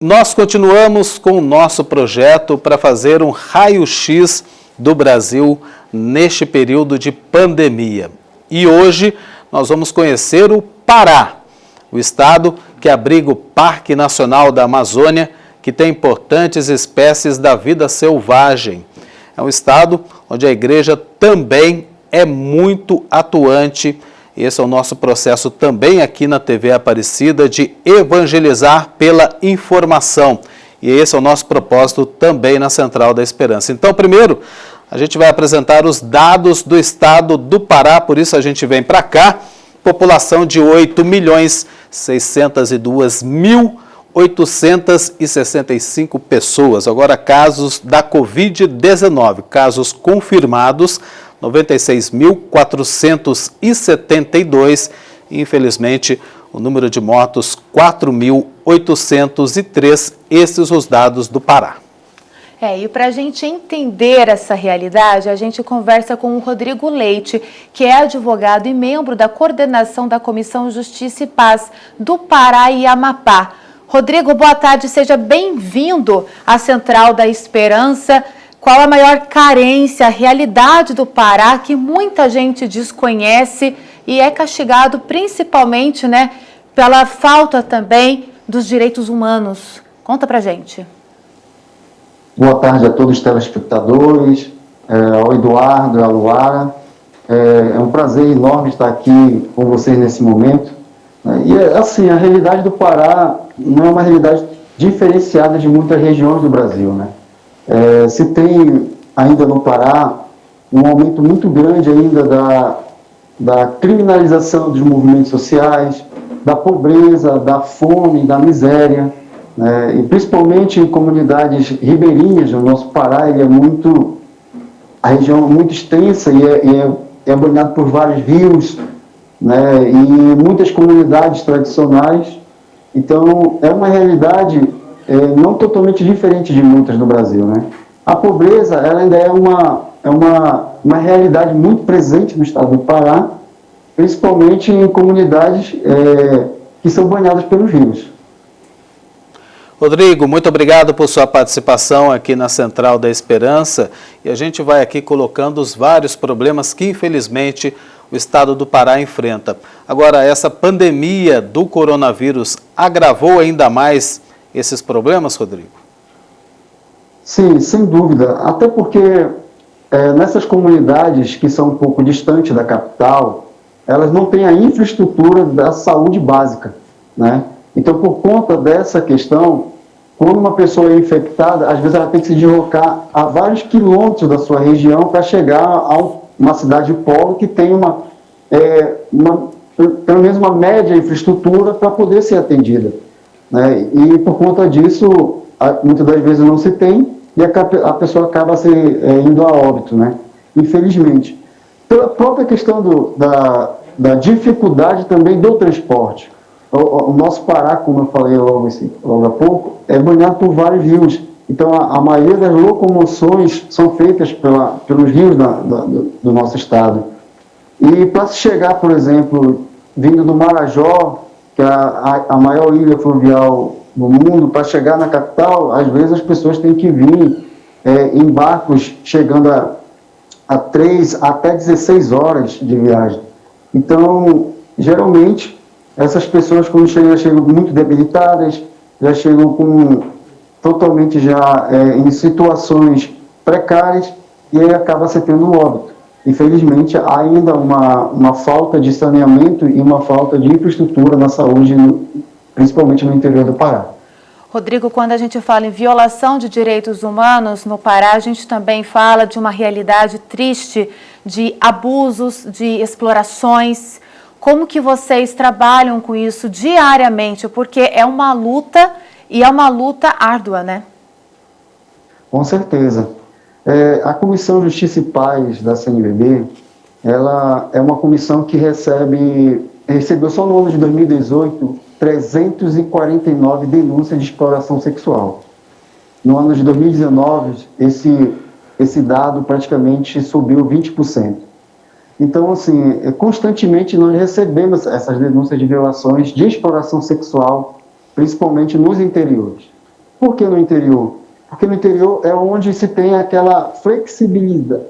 Nós continuamos com o nosso projeto para fazer um raio-x do Brasil neste período de pandemia. E hoje nós vamos conhecer o Pará, o estado que abriga o Parque Nacional da Amazônia, que tem importantes espécies da vida selvagem. É um estado onde a igreja também é muito atuante. Esse é o nosso processo também aqui na TV Aparecida de evangelizar pela informação. E esse é o nosso propósito também na Central da Esperança. Então, primeiro, a gente vai apresentar os dados do estado do Pará, por isso a gente vem para cá. População de 8.602.865 pessoas. Agora, casos da Covid-19, casos confirmados, 96.472, e infelizmente o número de mortos 4.803, esses os dados do Pará. E para a gente entender essa realidade, a gente conversa com o Rodrigo Leite, que é advogado e membro da coordenação da Comissão Justiça e Paz do Pará e Amapá. Rodrigo, boa tarde, seja bem-vindo à Central da Esperança. Qual a maior carência, a realidade do Pará que muita gente desconhece e é castigado principalmente, pela falta também dos direitos humanos? Conta pra gente. Boa tarde a todos os telespectadores, ao Eduardo, à Luara. É um prazer enorme estar aqui com vocês nesse momento. E assim, a realidade do Pará não é uma realidade diferenciada de muitas regiões do Brasil, se tem ainda no Pará um aumento muito grande ainda da criminalização dos movimentos sociais, da pobreza, da fome, da miséria, e principalmente em comunidades ribeirinhas. O nosso Pará a região é muito extensa e é banhado por vários rios, e muitas comunidades tradicionais. Então, é uma realidade não totalmente diferente de muitas no Brasil, A pobreza, ela ainda é uma realidade muito presente no estado do Pará, principalmente em comunidades que são banhadas pelos rios. Rodrigo, muito obrigado por sua participação aqui na Central da Esperança. E a gente vai aqui colocando os vários problemas que, infelizmente, o estado do Pará enfrenta. Agora, essa pandemia do coronavírus agravou ainda mais esses problemas, Rodrigo? Sim, sem dúvida. Até porque nessas comunidades que são um pouco distantes da capital, elas não têm a infraestrutura da saúde básica, Então, por conta dessa questão, quando uma pessoa é infectada, às vezes ela tem que se deslocar a vários quilômetros da sua região para chegar a uma cidade polo que tem pelo menos uma média infraestrutura para poder ser atendida. E por conta disso, muitas das vezes não se tem e a pessoa acaba indo a óbito, infelizmente. Pela própria questão da dificuldade também do transporte. O nosso Pará, como eu falei logo há pouco, é banhado por vários rios. Então, a maioria das locomoções são feitas pelos rios do nosso estado. E para se chegar, por exemplo, vindo do Marajó, que é a maior ilha fluvial do mundo, para chegar na capital, às vezes as pessoas têm que vir em barcos chegando a 3 até 16 horas de viagem. Então, geralmente, essas pessoas, quando chegam muito debilitadas, já chegam totalmente em situações precárias e aí acaba se tendo um óbito. Infelizmente, há ainda uma falta de saneamento e uma falta de infraestrutura na saúde, principalmente no interior do Pará. Rodrigo, quando a gente fala em violação de direitos humanos no Pará, a gente também fala de uma realidade triste de abusos, de explorações. Como que vocês trabalham com isso diariamente? Porque é uma luta e é uma luta árdua, Com certeza. A Comissão Justiça e Paz da CNBB, ela é uma comissão que recebeu só no ano de 2018 349 denúncias de exploração sexual. No ano de 2019, esse dado praticamente subiu 20%. Então, assim, constantemente nós recebemos essas denúncias de violações de exploração sexual, principalmente nos interiores. Por que no interior? Porque no interior é onde se tem aquela flexibilidade,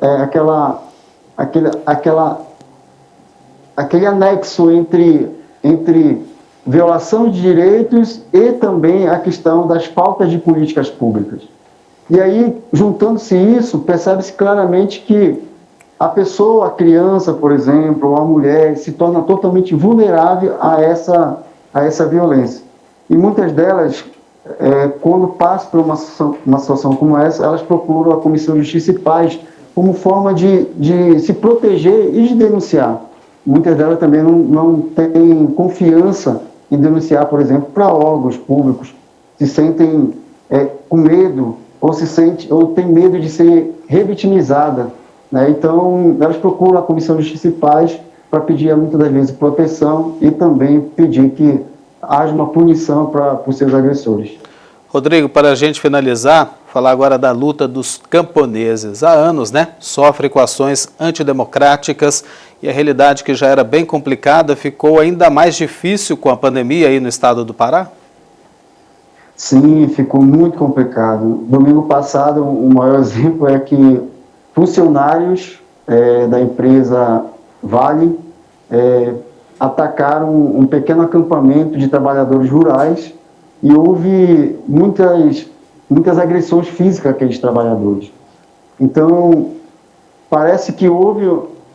aquele anexo entre violação de direitos e também a questão das faltas de políticas públicas. E aí, juntando-se isso, percebe-se claramente que a pessoa, a criança, por exemplo, ou a mulher, se torna totalmente vulnerável a essa violência. E muitas delas, quando passam por uma situação como essa, elas procuram a Comissão de Justiça e Paz como forma de se proteger e de denunciar. Muitas delas também não têm confiança em denunciar, por exemplo, para órgãos públicos, se sentem com medo ou tem medo de ser revitimizada, né? Então, elas procuram a Comissão de Justiça e Paz para pedir, muitas das vezes, proteção e também pedir que haja uma punição para os seus agressores. Rodrigo, para a gente finalizar, falar agora da luta dos camponeses. Há anos, né, sofre com ações antidemocráticas e a realidade que já era bem complicada ficou ainda mais difícil com a pandemia aí no estado do Pará? Sim, ficou muito complicado. Domingo passado, o maior exemplo é que funcionários da empresa Vale atacaram um pequeno acampamento de trabalhadores rurais e houve muitas agressões físicas àqueles trabalhadores. Então, parece que houve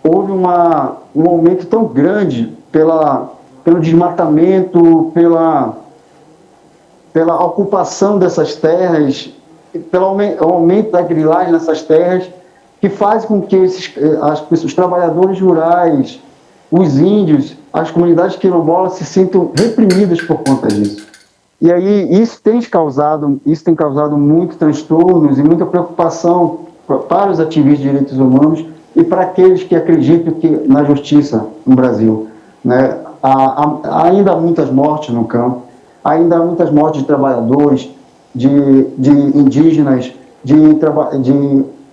um aumento tão grande pelo desmatamento, pela ocupação dessas terras, pelo aumento da grilagem nessas terras, que faz com que os trabalhadores rurais, os índios, as comunidades quilombolas se sintam reprimidas por conta disso. E aí isso tem causado muito transtornos e muita preocupação para os ativistas de direitos humanos e para aqueles que acreditam na justiça no Brasil, né? Ainda há muitas mortes no campo, ainda há muitas mortes de trabalhadores, de indígenas, de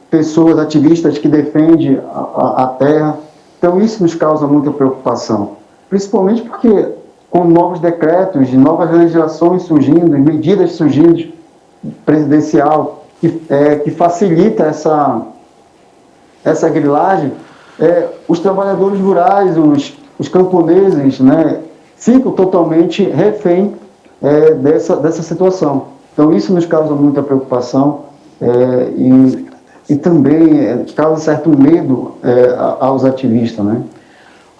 pessoas ativistas que defendem a terra. Então isso nos causa muita preocupação, principalmente porque com novos decretos, novas legislações surgindo, medidas surgindo, presidencial, que facilita essa grilagem, os trabalhadores rurais, os camponeses, né, ficam totalmente refém dessa situação. Então isso nos causa muita preocupação e também causa certo medo aos ativistas, né?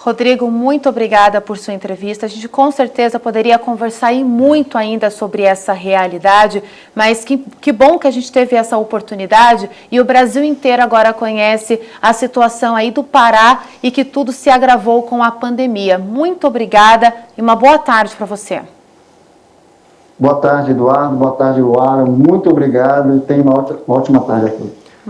Rodrigo, muito obrigada por sua entrevista. A gente com certeza poderia conversar e muito ainda sobre essa realidade, mas que bom que a gente teve essa oportunidade e o Brasil inteiro agora conhece a situação aí do Pará e que tudo se agravou com a pandemia. Muito obrigada e uma boa tarde para você. Boa tarde, Eduardo. Boa tarde, Luara. Muito obrigado e tenha uma ótima tarde a todos.